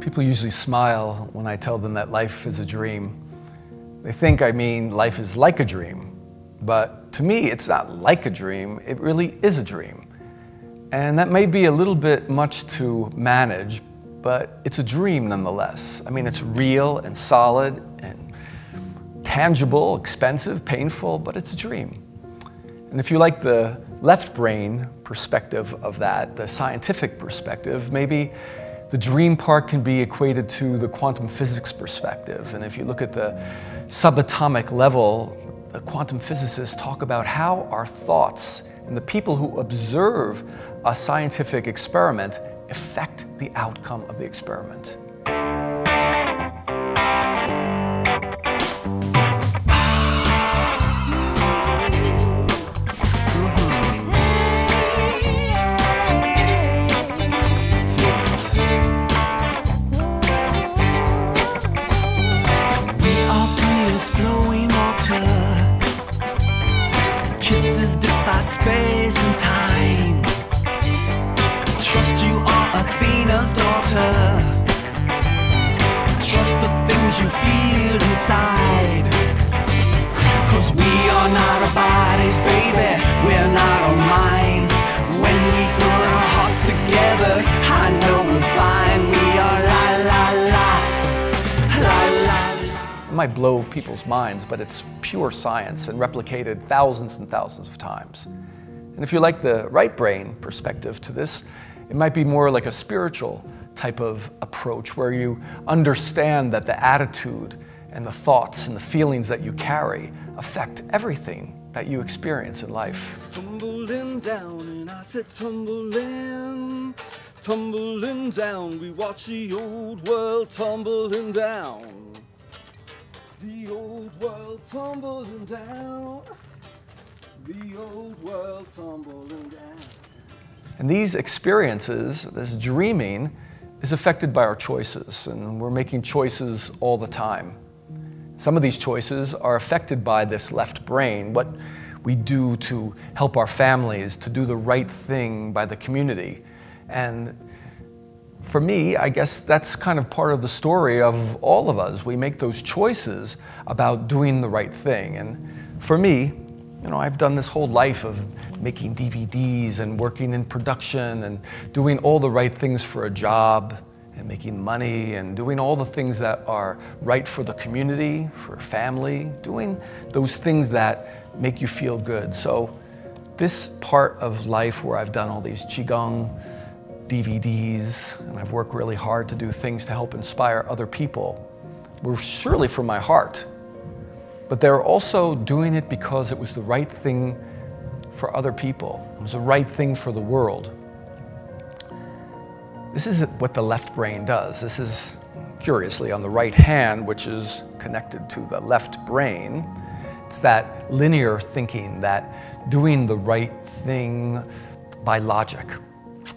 People usually smile when I tell them that life is a dream. They think I mean life is like a dream, but to me it's not like a dream, it really is a dream. And that may be a little bit much to manage, but it's a dream nonetheless. I mean, it's real and solid and tangible, expensive, painful, but it's a dream. And if you like the left brain perspective of that, the scientific perspective, maybe the dream part can be equated to the quantum physics perspective. And if you look at the subatomic level, the quantum physicists talk about how our thoughts and the people who observe a scientific experiment affect the outcome of the experiment. Space and time. Trust you are Athena's daughter. Trust the things you feel inside. 'Cause we are not our bodies, baby. We're not our minds. When we put our hearts together, I know we'll find we are la la la la la. It might blow people's minds, but it's pure science and replicated thousands and thousands of times. And if you like the right brain perspective to this, it might be more like a spiritual type of approach where you understand that the attitude and the thoughts and the feelings that you carry affect everything that you experience in life. Tumbling down, and I said tumbling down. We watch the old world tumbling down. The old world tumbling down. The old world tumbling down. And these experiences, this dreaming, is affected by our choices, and we're making choices all the time. Some of these choices are affected by this left brain, what we do to help our families, to do the right thing by the community. And for me, I guess that's kind of part of the story of all of us. We make those choices about doing the right thing. And for me, you know, I've done this whole life of making DVDs and working in production and doing all the right things for a job and making money and doing all the things that are right for the community, for family, doing those things that make you feel good. So this part of life where I've done all these Qigong DVDs and I've worked really hard to do things to help inspire other people were surely from my heart. But they're also doing it because it was the right thing for other people. It was the right thing for the world. This is what the left brain does. This is, curiously, on the right hand, which is connected to the left brain. It's that linear thinking, that doing the right thing by logic.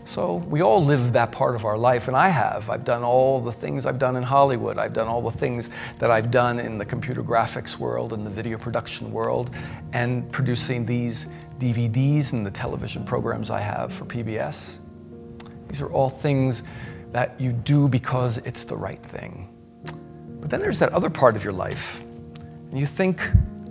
So we all live that part of our life, and I have. I've done all the things I've done in Hollywood. I've done all the things that I've done in the computer graphics world and the video production world, and producing these DVDs and the television programs I have for PBS. These are all things that you do because it's the right thing. But then there's that other part of your life, and you think,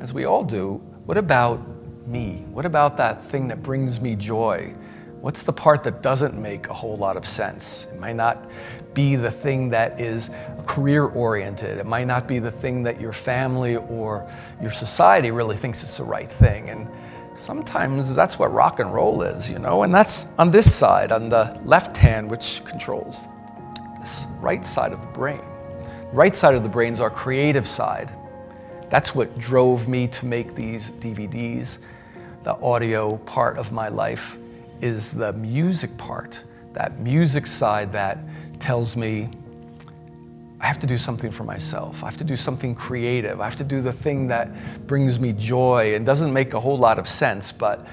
as we all do, what about me? What about that thing that brings me joy? What's the part that doesn't make a whole lot of sense? It might not be the thing that is career-oriented. It might not be the thing that your family or your society really thinks is the right thing. And sometimes that's what rock and roll is, you know? And that's on this side, on the left hand, which controls this right side of the brain. The right side of the brain is our creative side. That's what drove me to make these DVDs. The audio part of my life is the music part, that music side that tells me I have to do something for myself. I have to do something creative. I have to do the thing that brings me joy and doesn't make a whole lot of sense, but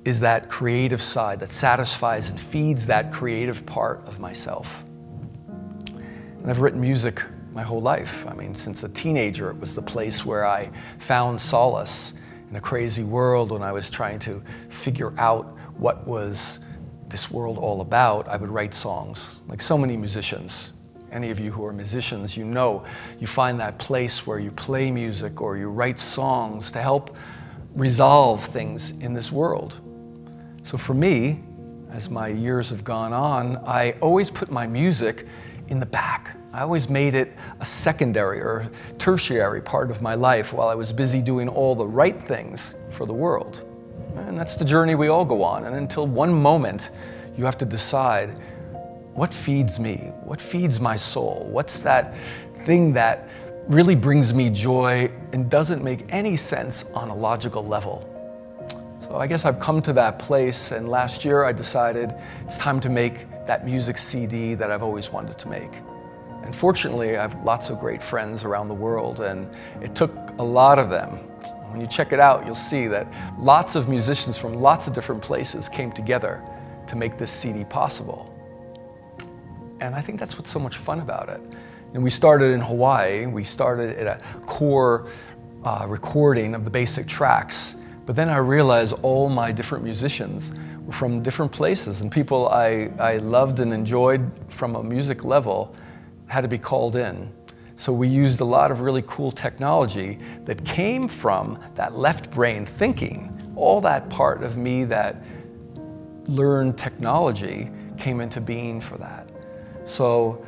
is that creative side that satisfies and feeds that creative part of myself. And I've written music my whole life. I mean, since a teenager, it was the place where I found solace in a crazy world when I was trying to figure out what was this world all about. I would write songs, like so many musicians. Any of you who are musicians, you know you find that place where you play music or you write songs to help resolve things in this world. So for me, as my years have gone on, I always put my music in the back. I always made it a secondary or tertiary part of my life while I was busy doing all the right things for the world. And that's the journey we all go on. And until one moment, you have to decide, what feeds me? What feeds my soul? What's that thing that really brings me joy and doesn't make any sense on a logical level? So I guess I've come to that place, and last year I decided it's time to make that music CD that I've always wanted to make. And fortunately, I have lots of great friends around the world, and it took a lot of them. When you check it out, you'll see that lots of musicians from lots of different places came together to make this CD possible. And I think that's what's so much fun about it. And we started in Hawaii. We started at a core recording of the basic tracks. But then I realized all my different musicians were from different places, and people I loved and enjoyed from a music level had to be called in. So we used a lot of really cool technology that came from that left brain thinking. All that part of me that learned technology came into being for that. So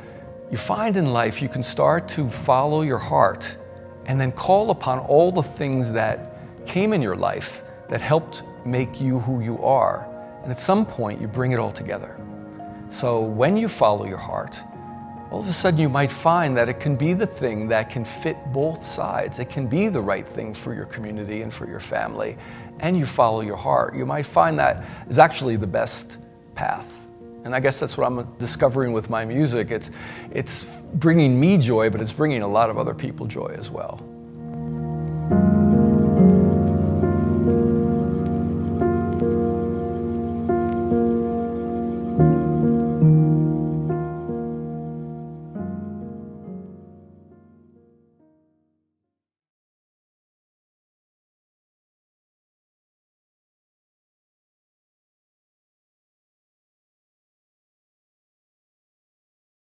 you find in life you can start to follow your heart and then call upon all the things that came in your life that helped make you who you are. And at some point you bring it all together. So when you follow your heart, all of a sudden you might find that it can be the thing that can fit both sides. It can be the right thing for your community and for your family, and you follow your heart. You might find that is actually the best path. And I guess that's what I'm discovering with my music. It's bringing me joy, but it's bringing a lot of other people joy as well.